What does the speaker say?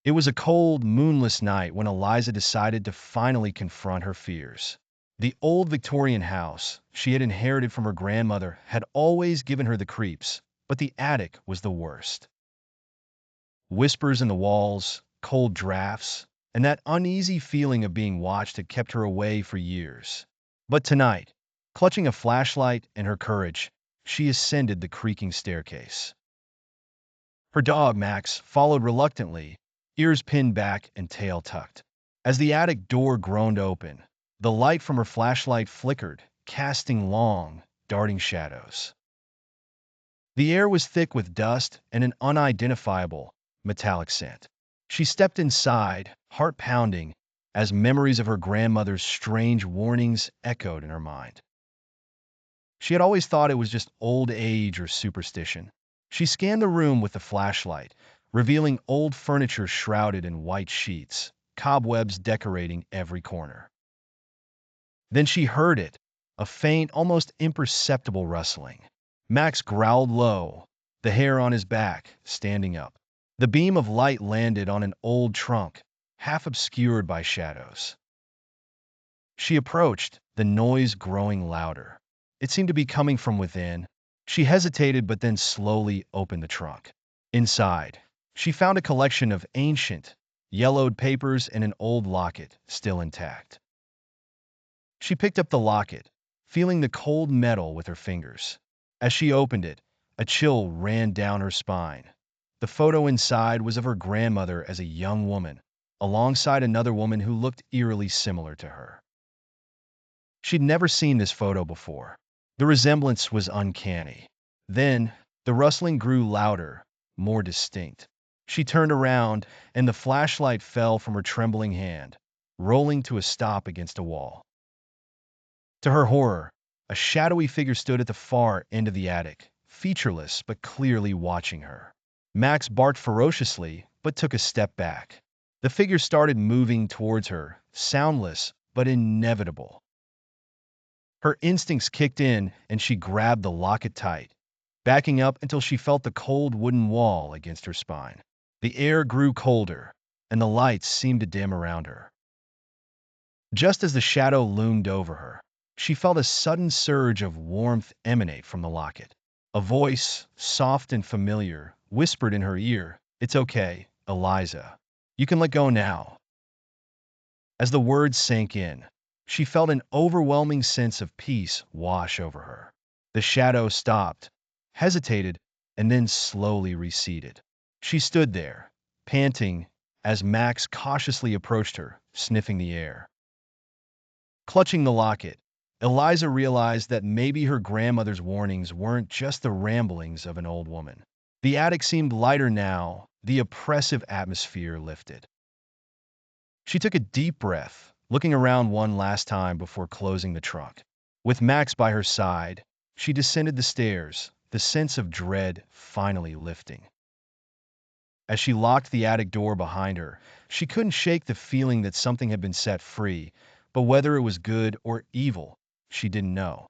It was a cold, moonless night when Eliza decided to finally confront her fears. The old Victorian house she had inherited from her grandmother had always given her the creeps, but the attic was the worst. Whispers in the walls, cold drafts, and that uneasy feeling of being watched had kept her away for years. But tonight, clutching a flashlight and her courage, she ascended the creaking staircase. Her dog, Max, followed reluctantly, ears pinned back and tail tucked. As the attic door groaned open, the light from her flashlight flickered, casting long, darting shadows. The air was thick with dust and an unidentifiable, metallic scent. She stepped inside, heart pounding, as memories of her grandmother's strange warnings echoed in her mind. She had always thought it was just old age or superstition. She scanned the room with the flashlight, revealing old furniture shrouded in white sheets, cobwebs decorating every corner. Then she heard it, a faint, almost imperceptible rustling. Max growled low, the hair on his back standing up. The beam of light landed on an old trunk, half obscured by shadows. She approached, the noise growing louder. It seemed to be coming from within. She hesitated but then slowly opened the trunk. Inside, she found a collection of ancient, yellowed papers and an old locket, still intact. She picked up the locket, feeling the cold metal with her fingers. As she opened it, a chill ran down her spine. The photo inside was of her grandmother as a young woman, alongside another woman who looked eerily similar to her. She'd never seen this photo before. The resemblance was uncanny. Then, the rustling grew louder, more distinct. She turned around, and the flashlight fell from her trembling hand, rolling to a stop against a wall. To her horror, a shadowy figure stood at the far end of the attic, featureless but clearly watching her. Max barked ferociously, but took a step back. The figure started moving towards her, soundless but inevitable. Her instincts kicked in, and she grabbed the locket tight, backing up until she felt the cold wooden wall against her spine. The air grew colder, and the lights seemed to dim around her. Just as the shadow loomed over her, she felt a sudden surge of warmth emanate from the locket. A voice, soft and familiar, whispered in her ear, "It's okay, Eliza. You can let go now." As the words sank in, she felt an overwhelming sense of peace wash over her. The shadow stopped, hesitated, and then slowly receded. She stood there, panting, as Max cautiously approached her, sniffing the air. Clutching the locket, Eliza realized that maybe her grandmother's warnings weren't just the ramblings of an old woman. The attic seemed lighter now, the oppressive atmosphere lifted. She took a deep breath, looking around one last time before closing the trunk. With Max by her side, she descended the stairs, the sense of dread finally lifting. As she locked the attic door behind her, she couldn't shake the feeling that something had been set free, but whether it was good or evil, she didn't know.